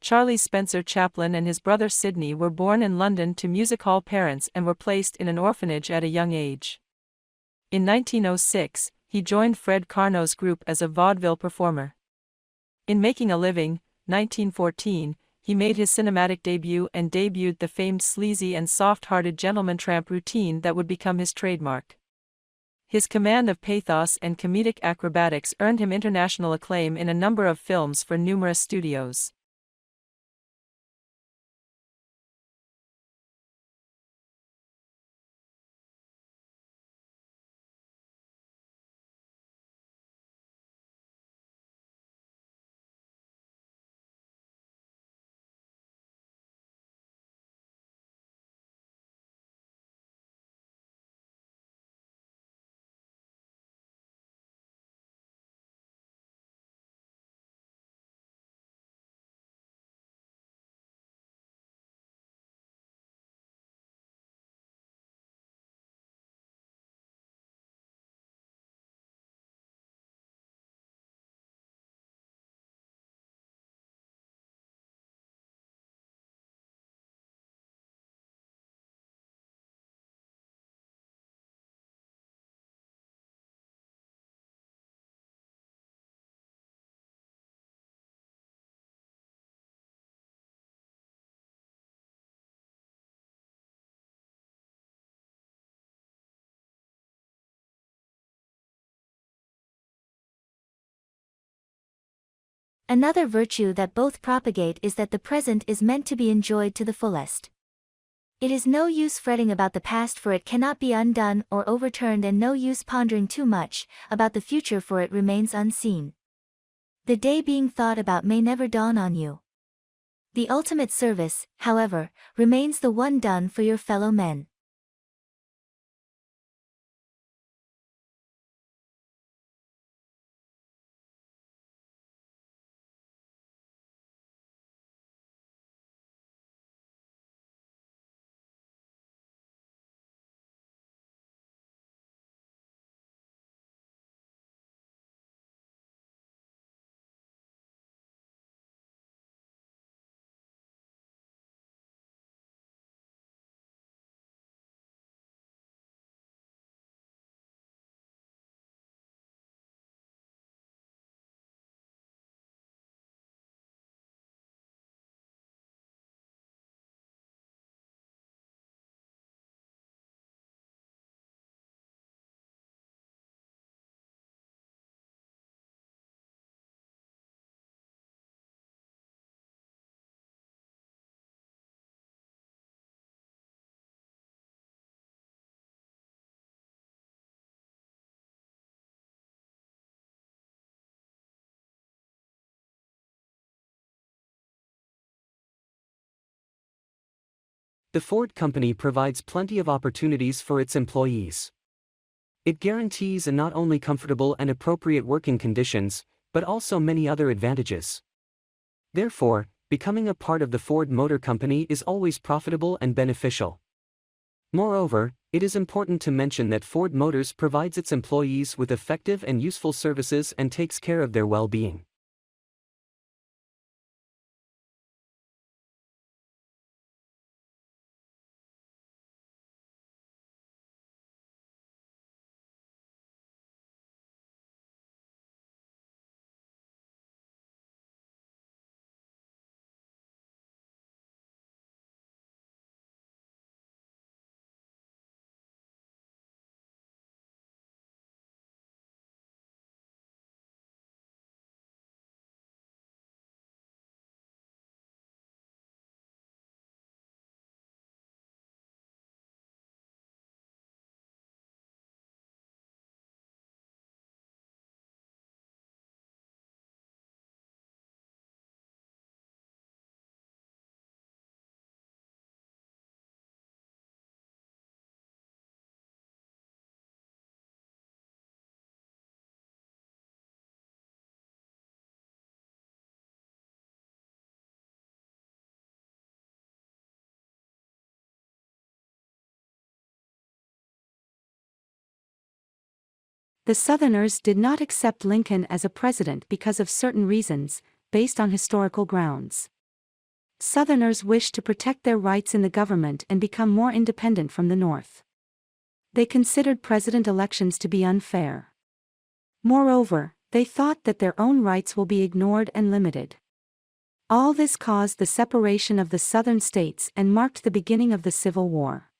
Charlie Spencer Chaplin and his brother Sidney were born in London to music hall parents and were placed in an orphanage at a young age. In 1906, he joined Fred Karno's group as a vaudeville performer. In Making a Living, 1914, he made his cinematic debut and debuted the famed sleazy and soft-hearted gentleman tramp routine that would become his trademark. His command of pathos and comedic acrobatics earned him international acclaim in a number of films for numerous studios. Another virtue that both propagate is that the present is meant to be enjoyed to the fullest. It is no use fretting about the past, for it cannot be undone or overturned, and no use pondering too much about the future, for it remains unseen. The day being thought about may never dawn on you. The ultimate service, however, remains the one done for your fellow men. The Ford Company provides plenty of opportunities for its employees. It guarantees not only comfortable and appropriate working conditions, but also many other advantages. Therefore, becoming a part of the Ford Motor Company is always profitable and beneficial. Moreover, it is important to mention that Ford Motors provides its employees with effective and useful services and takes care of their well-being. The Southerners did not accept Lincoln as a president because of certain reasons, based on historical grounds. Southerners wished to protect their rights in the government and become more independent from the North. They considered president elections to be unfair. Moreover, they thought that their own rights will be ignored and limited. All this caused the separation of the Southern states and marked the beginning of the Civil War.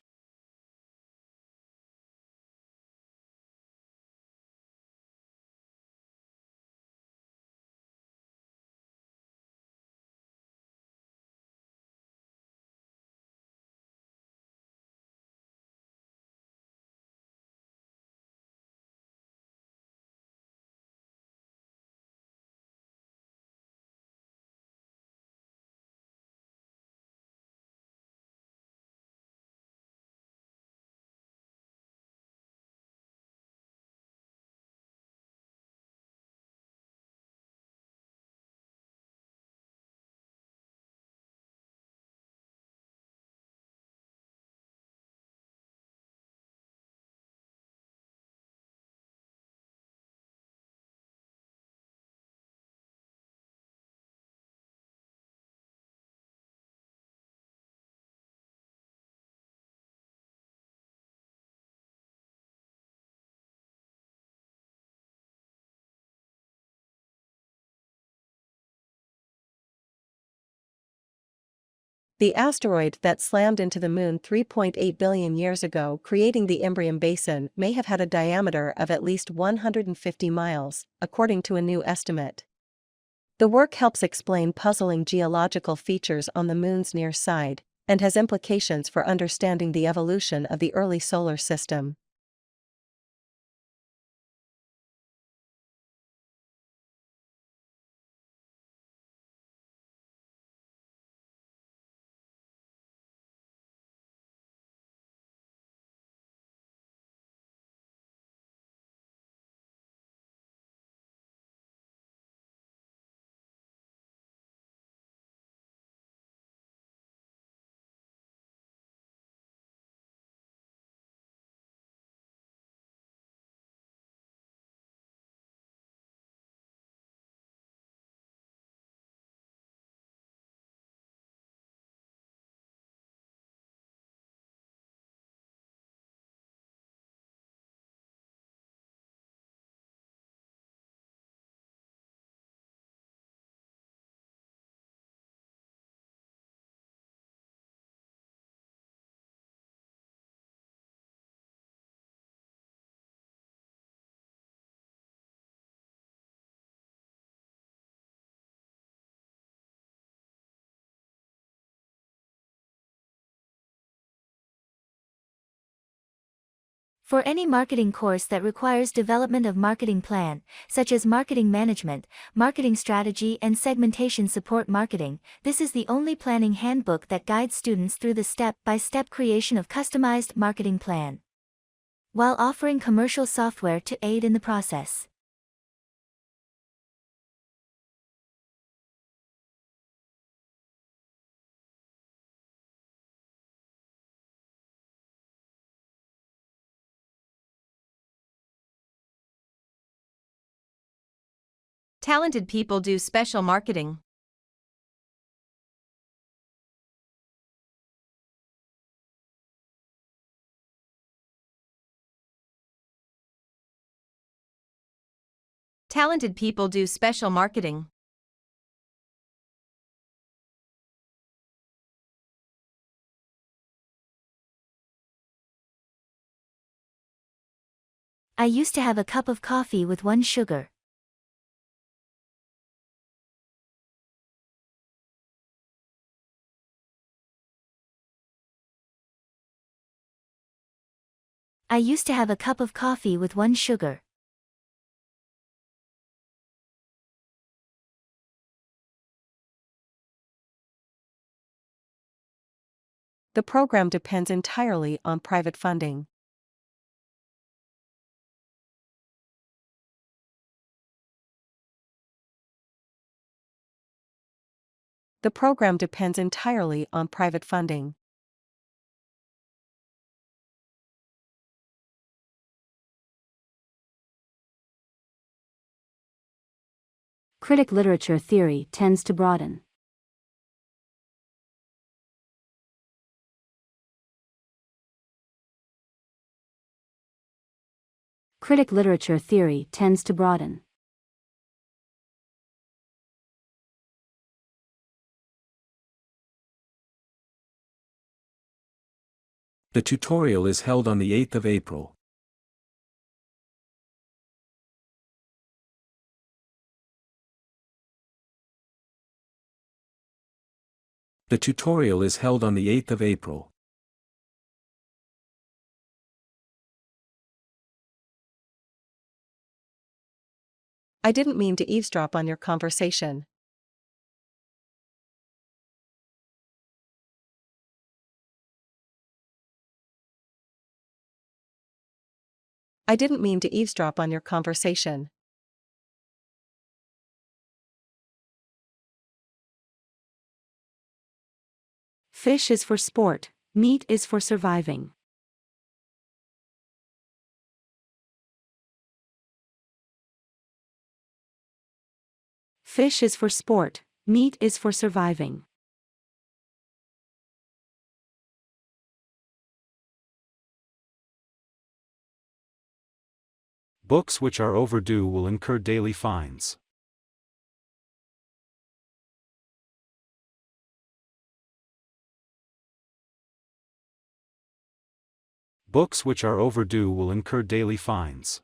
The asteroid that slammed into the Moon 3.8 billion years ago, creating the Imbrium Basin, may have had a diameter of at least 150 miles, according to a new estimate. The work helps explain puzzling geological features on the Moon's near side, and has implications for understanding the evolution of the early solar system. For any marketing course that requires development of marketing plan, such as marketing management, marketing strategy and segmentation support marketing, this is the only planning handbook that guides students through the step-by-step creation of customized marketing plan, while offering commercial software to aid in the process. Talented people do special marketing. Talented people do special marketing. I used to have a cup of coffee with 1 sugar. I used to have a cup of coffee with 1 sugar. The program depends entirely on private funding. The program depends entirely on private funding. Critic literature theory tends to broaden. critic literature theory tends to broaden. The tutorial is held on the 8th of April. The tutorial is held on the 8th of April. I didn't mean to eavesdrop on your conversation. I didn't mean to eavesdrop on your conversation. Fish is for sport, meat is for surviving. Fish is for sport, meat is for surviving. Books which are overdue will incur daily fines. Books which are overdue will incur daily fines.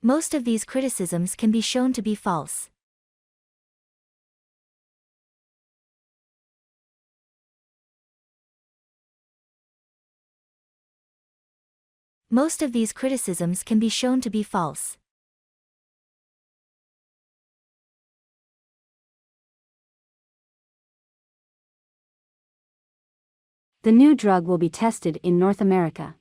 Most of these criticisms can be shown to be false. Most of these criticisms can be shown to be false. The new drug will be tested in North America.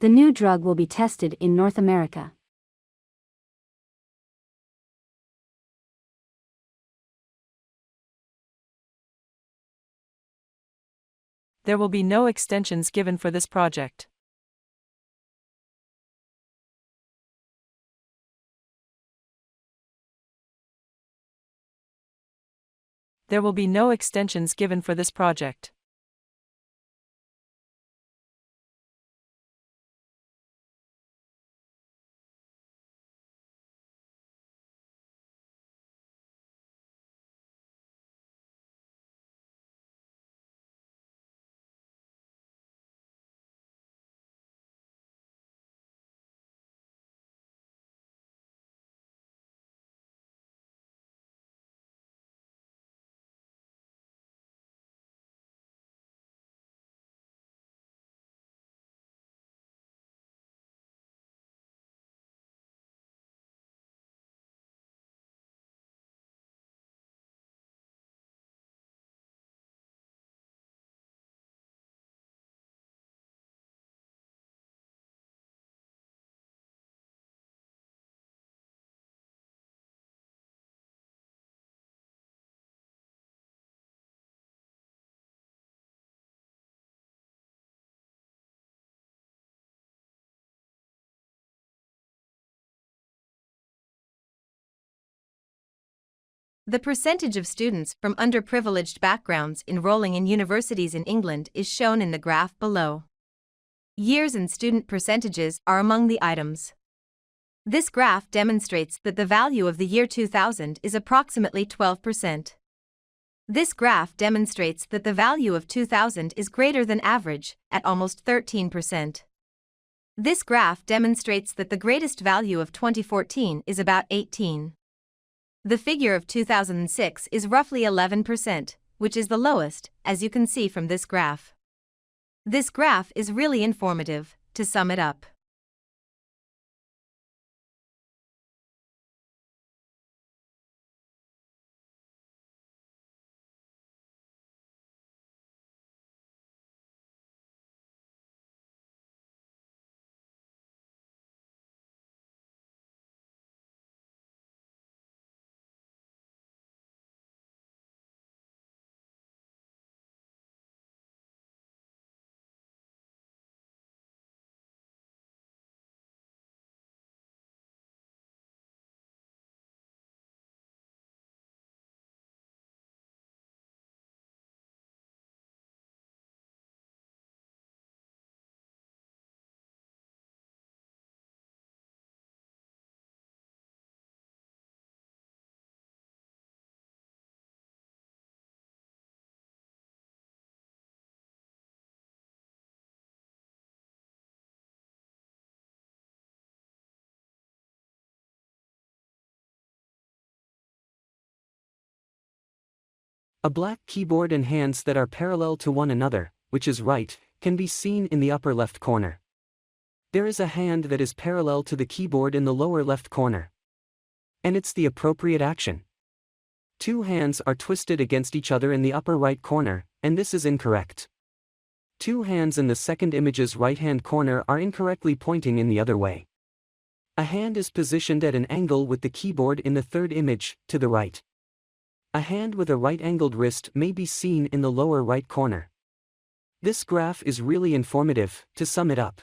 The new drug will be tested in North America. There will be no extensions given for this project. There will be no extensions given for this project. The percentage of students from underprivileged backgrounds enrolling in universities in England is shown in the graph below. Years and student percentages are among the items. This graph demonstrates that the value of the year 2000 is approximately 12%. This graph demonstrates that the value of 2000 is greater than average, at almost 13%. This graph demonstrates that the greatest value of 2014 is about 18. The figure of 2006 is roughly 11%, which is the lowest, as you can see from this graph. This graph is really informative. To sum it up, A black keyboard and hands that are parallel to one another, which is right, can be seen in the upper left corner. There is a hand that is parallel to the keyboard in the lower left corner. And it's the appropriate action. Two hands are twisted against each other in the upper right corner, and this is incorrect. Two hands in the second image's right-hand corner are incorrectly pointing in the other way. A hand is positioned at an angle with the keyboard in the third image, to the right. A hand with a right-angled wrist may be seen in the lower right corner. This graph is really informative. To sum it up,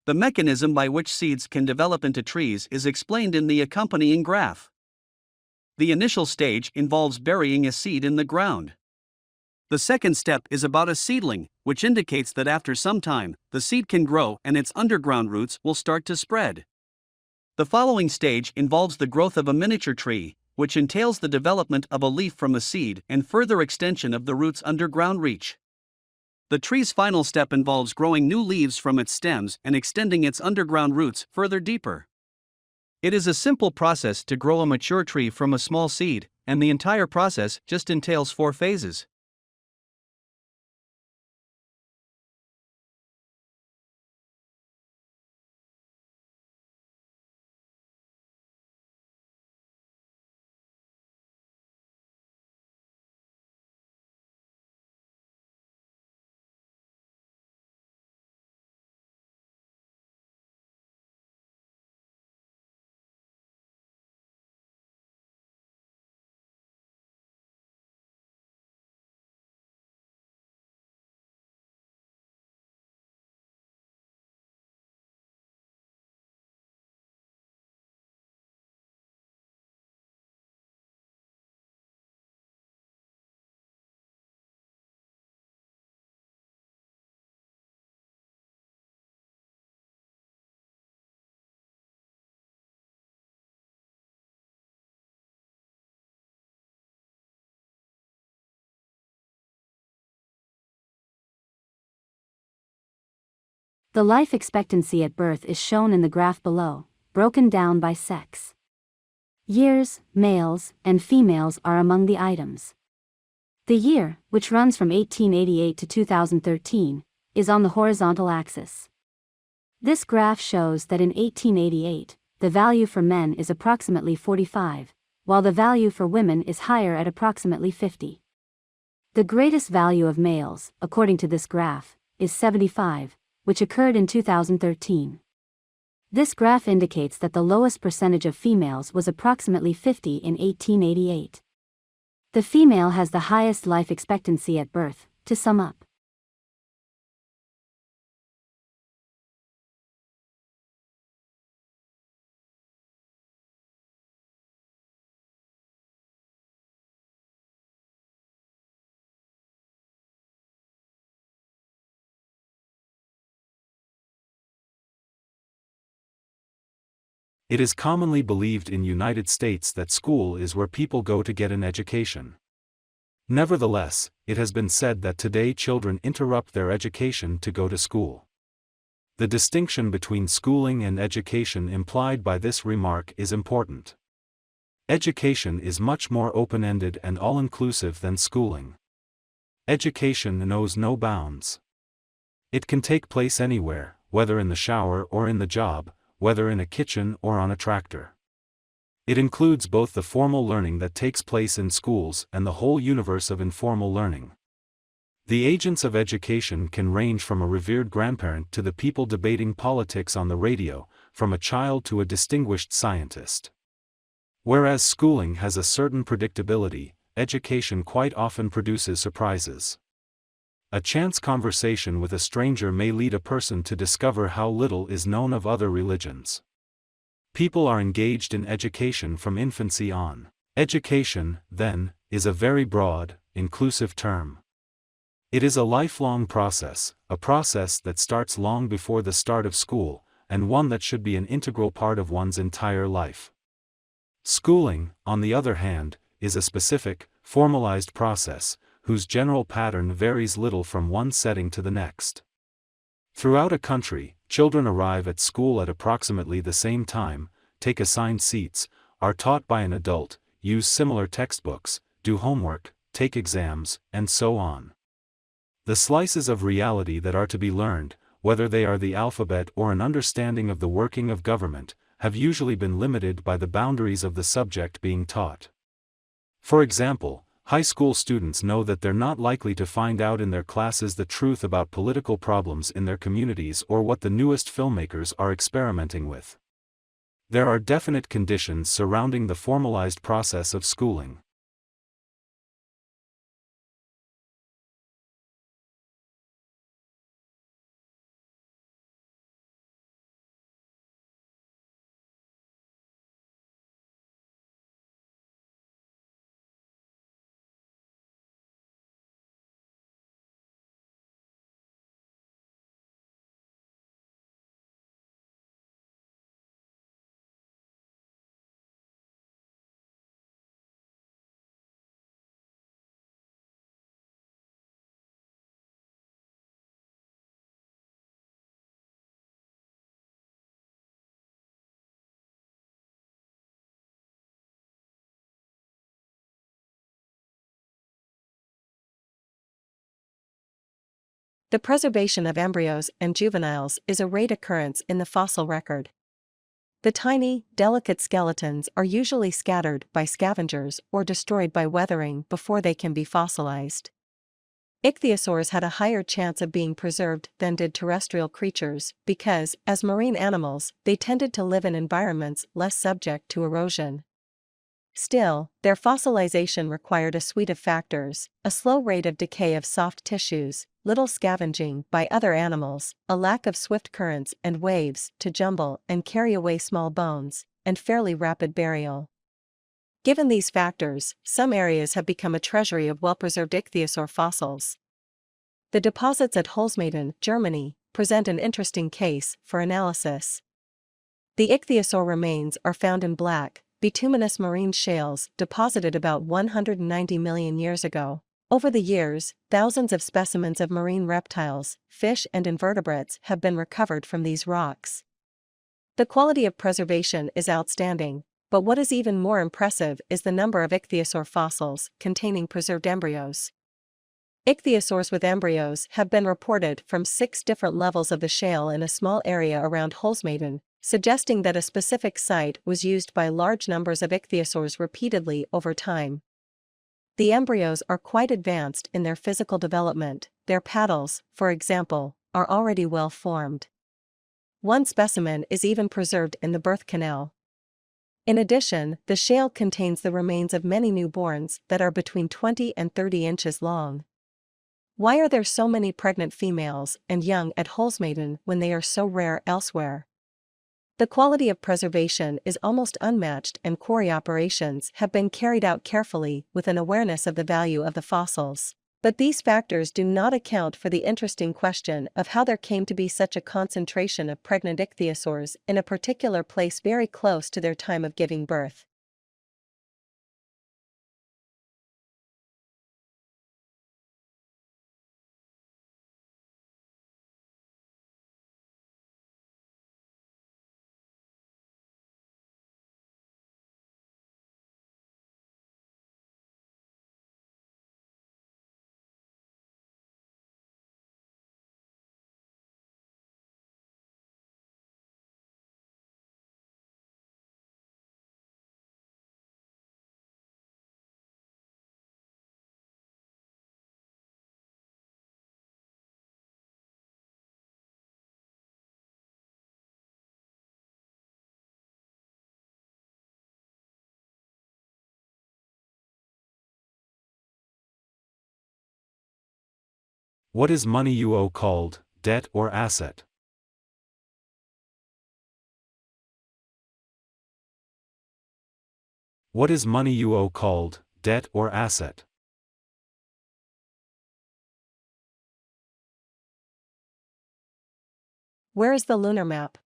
The mechanism by which seeds can develop into trees is explained in the accompanying graph. The initial stage involves burying a seed in the ground. The second step is about a seedling, which indicates that after some time, the seed can grow and its underground roots will start to spread. The following stage involves the growth of a miniature tree, which entails the development of a leaf from a seed and further extension of the root's underground reach. The tree's final step involves growing new leaves from its stems and extending its underground roots further deeper. It is a simple process to grow a mature tree from a small seed, and the entire process just entails 4 phases. The life expectancy at birth is shown in the graph below, broken down by sex. Years, males, and females are among the items. The year, which runs from 1888 to 2013, is on the horizontal axis. This graph shows that in 1888, the value for men is approximately 45, while the value for women is higher at approximately 50. The greatest value of males, according to this graph, is 75, which occurred in 2013. This graph indicates that the lowest percentage of females was approximately 50 in 1888. The female has the highest life expectancy at birth. To sum up, It is commonly believed in United States that school is where people go to get an education. Nevertheless, it has been said that today children interrupt their education to go to school. The distinction between schooling and education implied by this remark is important. Education is much more open-ended and all-inclusive than schooling. Education knows no bounds. It can take place anywhere, whether in the shower or in the job, whether in a kitchen or on a tractor. It includes both the formal learning that takes place in schools and the whole universe of informal learning. The agents of education can range from a revered grandparent to the people debating politics on the radio, from a child to a distinguished scientist. Whereas schooling has a certain predictability, education quite often produces surprises. A chance conversation with a stranger may lead a person to discover how little is known of other religions. People are engaged in education from infancy on. Education, then, is a very broad, inclusive term. It is a lifelong process, a process that starts long before the start of school, and one that should be an integral part of one's entire life. Schooling, on the other hand, is a specific, formalized process, whose general pattern varies little from one setting to the next. Throughout a country, children arrive at school at approximately the same time, take assigned seats, are taught by an adult, use similar textbooks, do homework, take exams, and so on. The slices of reality that are to be learned, whether they are the alphabet or an understanding of the working of government, have usually been limited by the boundaries of the subject being taught. For example, high school students know that they're not likely to find out in their classes the truth about political problems in their communities or what the newest filmmakers are experimenting with. There are definite conditions surrounding the formalized process of schooling. The preservation of embryos and juveniles is a rare occurrence in the fossil record. The tiny, delicate skeletons are usually scattered by scavengers or destroyed by weathering before they can be fossilized. Ichthyosaurs had a higher chance of being preserved than did terrestrial creatures because, as marine animals, they tended to live in environments less subject to erosion. Still, their fossilization required a suite of factors: a slow rate of decay of soft tissues, little scavenging by other animals, a lack of swift currents and waves to jumble and carry away small bones, and fairly rapid burial. Given these factors, some areas have become a treasury of well-preserved ichthyosaur fossils. The deposits at Holzmaden, Germany, present an interesting case for analysis. The ichthyosaur remains are found in black, bituminous marine shales deposited about 190 million years ago. Over the years, thousands of specimens of marine reptiles, fish and invertebrates have been recovered from these rocks. The quality of preservation is outstanding, but what is even more impressive is the number of ichthyosaur fossils containing preserved embryos. Ichthyosaurs with embryos have been reported from 6 different levels of the shale in a small area around Holzmaden, suggesting that a specific site was used by large numbers of ichthyosaurs repeatedly over time. The embryos are quite advanced in their physical development. Their paddles, for example, are already well formed. One specimen is even preserved in the birth canal. In addition, the shale contains the remains of many newborns that are between 20 and 30 inches long. Why are there so many pregnant females and young at Holzmaden when they are so rare elsewhere? The quality of preservation is almost unmatched, and quarry operations have been carried out carefully with an awareness of the value of the fossils. But these factors do not account for the interesting question of how there came to be such a concentration of pregnant ichthyosaurs in a particular place very close to their time of giving birth. What is money you owe called, debt or asset? What is money you owe called, debt or asset? Where is the lunar map?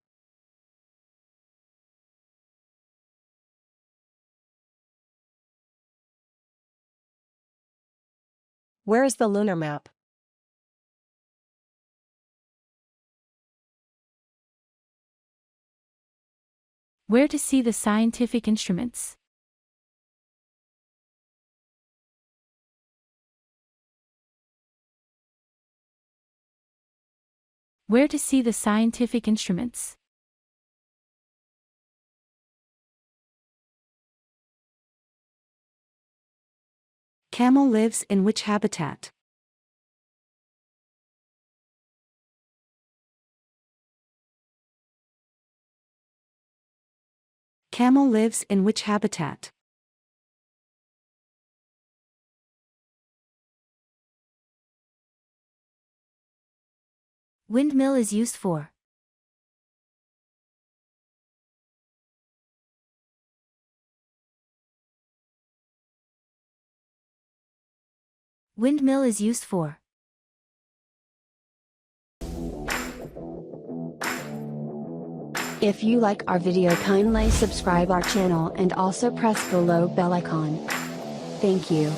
Where is the lunar map? Where to see the scientific instruments? Where to see the scientific instruments? Camel lives in which habitat? Camel lives in which habitat? Windmill is used for. Windmill is used for. If you like our video, kindly subscribe our channel and also press below bell icon. Thank you.